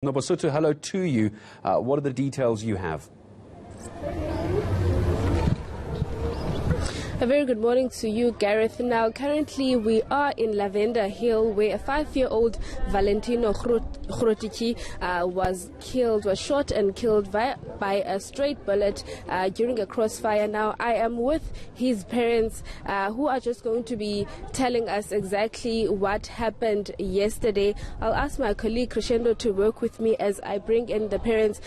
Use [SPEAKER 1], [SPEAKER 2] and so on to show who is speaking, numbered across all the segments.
[SPEAKER 1] Nobosuthu, hello to you. What are the details you have?
[SPEAKER 2] A very good morning to you, Gareth. Now, currently we are in Lavender Hill, where a 5-year-old Valentino Hrotiki was shot and killed by a straight bullet during a crossfire. Now, I am with his parents, who are just going to be telling us exactly what happened yesterday. I'll ask my colleague Crescendo to work with me as I bring in the parents.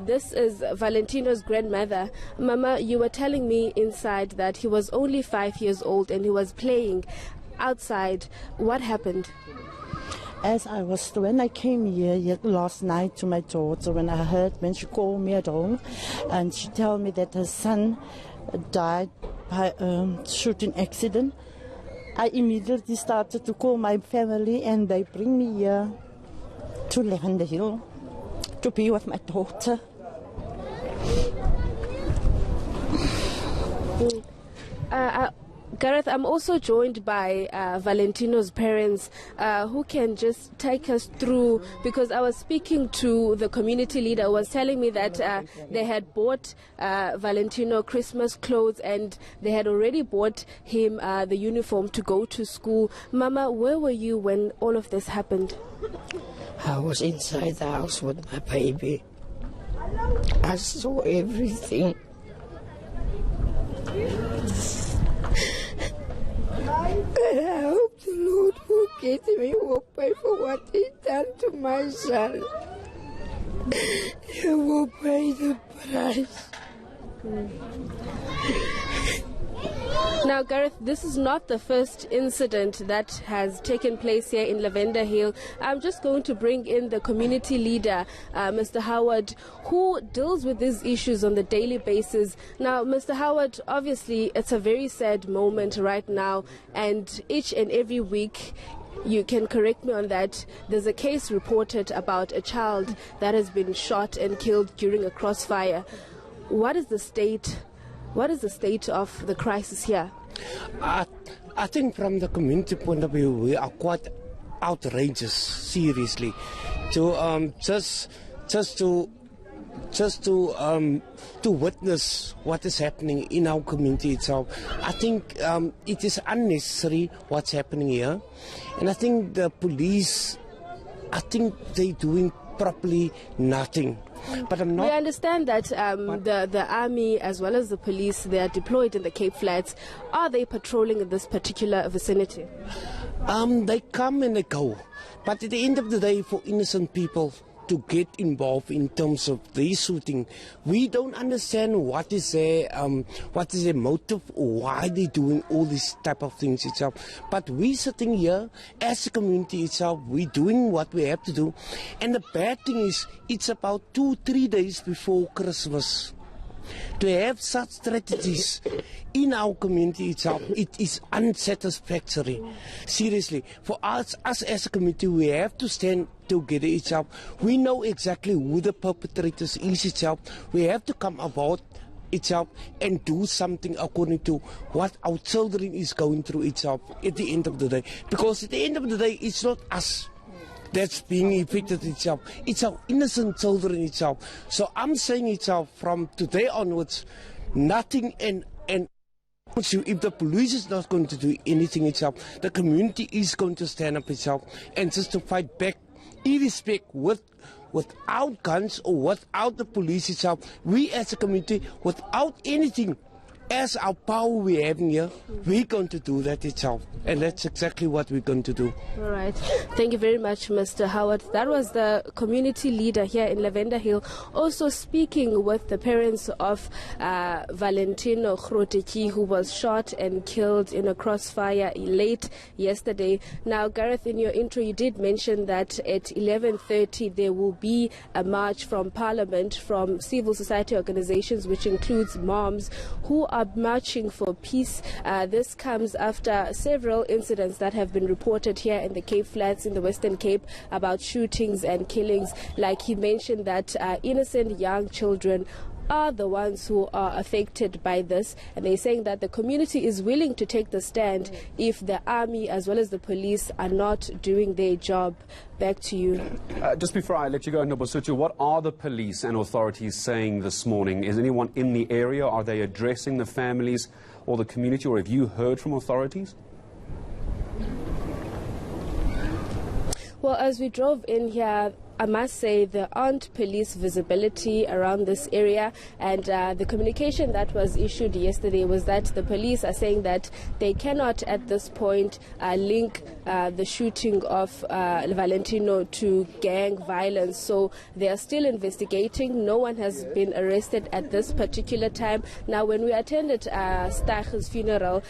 [SPEAKER 2] This is Valentino's grandmother. Mama, you were telling me inside that he was only 5 years old and he was playing outside. What happened?
[SPEAKER 3] When I came here last night to my daughter, when she called me at home, and she told me that her son died by a shooting accident, I immediately started to call my family, and they bring me here to Lavender Hill to be with my daughter.
[SPEAKER 2] Gareth, I'm also joined by Valentino's parents, who can just take us through, because I was speaking to the community leader who was telling me that they had bought Valentino Christmas clothes and they had already bought him the uniform to go to school. Mama, where were you when all of this happened?
[SPEAKER 4] I was inside the house with my baby. I saw everything. And I hope the Lord will get me, will pay for what He done to my son. He will pay the price.
[SPEAKER 2] Now, Gareth, this is not the first incident that has taken place here in Lavender Hill. I'm just going to bring in the community leader, Mr. Howard, who deals with these issues on the daily basis. Now, Mr. Howard, obviously, it's a very sad moment right now, and each and every week, you can correct me on that, there's a case reported about a child that has been shot and killed during a crossfire. What is the state of the crisis here?
[SPEAKER 4] I think from the community point of view, we are quite outrageous, seriously, to witness what is happening in our community itself. I think it is unnecessary what's happening here, and I think the police, I think they're doing properly nothing. But I'm not.
[SPEAKER 2] We understand that the army as well as the police, they are deployed in the Cape Flats. Are they patrolling in this particular vicinity?
[SPEAKER 4] They come and they go. But at the end of the day, for innocent people to get involved in terms of the shooting, we don't understand what is their motive or why they're doing all these type of things itself. But we sitting here as a community itself, we doing what we have to do. And the bad thing is, it's about 2-3 days before Christmas. To have such strategies in our community itself, it is unsatisfactory. Seriously, for us as a community, we have to stand together itself. We know exactly who the perpetrators is itself. We have to come about itself and do something according to what our children is going through itself at the end of the day. Because at the end of the day, it's not us that's being affected itself. It's our innocent children itself. So I'm saying itself, from today onwards, nothing and if the police is not going to do anything itself, the community is going to stand up itself and just to fight back, irrespective without guns or without the police itself. We as a community, without anything, as our power we have here, we're going to do that itself. And that's exactly what we're going to do.
[SPEAKER 2] All right. Thank you very much, Mr. Howard. That was the community leader here in Lavender Hill, also speaking with the parents of Valentino Hrotiki, who was shot and killed in a crossfire late yesterday. Now, Gareth, in your intro, you did mention that at 11:30 there will be a march from Parliament, from civil society organizations, which includes moms, who are marching for peace. This comes after several incidents that have been reported here in the Cape Flats, in the Western Cape, about shootings and killings. Like he mentioned that innocent young children are the ones who are affected by this, and they're saying that the community is willing to take the stand if the army as well as the police are not doing their job. Back to you.
[SPEAKER 1] Just before I let you go, Nobosuthu, what are the police and authorities saying this morning? Is anyone in the area? Are they addressing the families or the community, or have you heard from authorities?
[SPEAKER 2] Well, as we drove in here, I must say there aren't police visibility around this area, and the communication that was issued yesterday was that the police are saying that they cannot at this point link the shooting of Valentino to gang violence, so they are still investigating. No one has been arrested at this particular time. Now, when we attended Stach's funeral,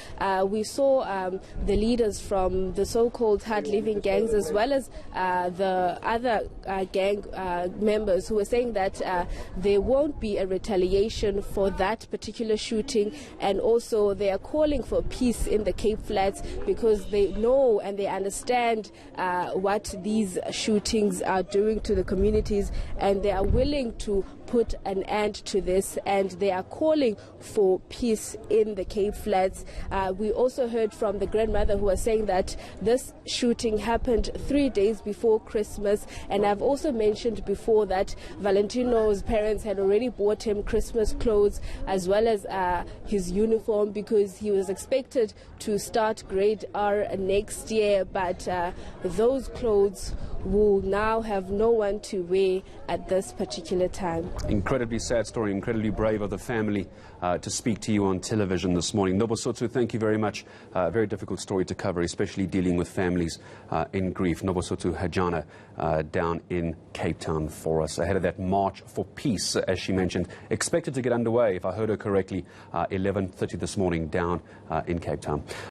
[SPEAKER 2] we saw the leaders from the so-called hard living gangs as well as the other gang members who were saying that there won't be a retaliation for that particular shooting, and also they are calling for peace in the Cape Flats because they know and they understand what these shootings are doing to the communities, and they are willing to put an end to this, and they are calling for peace in the Cape Flats. We also heard from the grandmother who was saying that this shooting happened 3 days before Christmas, and I've also mentioned before that Valentino's parents had already bought him Christmas clothes as well as his uniform because he was expected to start grade R next year, but those clothes will now have no one to wear at this particular time.
[SPEAKER 1] Incredibly sad story, incredibly brave of the family to speak to you on television this morning. Nobosuthu, thank you very much. Very difficult story to cover, especially dealing with families in grief. Nobosuthu Hajana down in Cape Town for us. Ahead of that March for Peace, as she mentioned, expected to get underway, if I heard her correctly, 11:30 this morning down in Cape Town.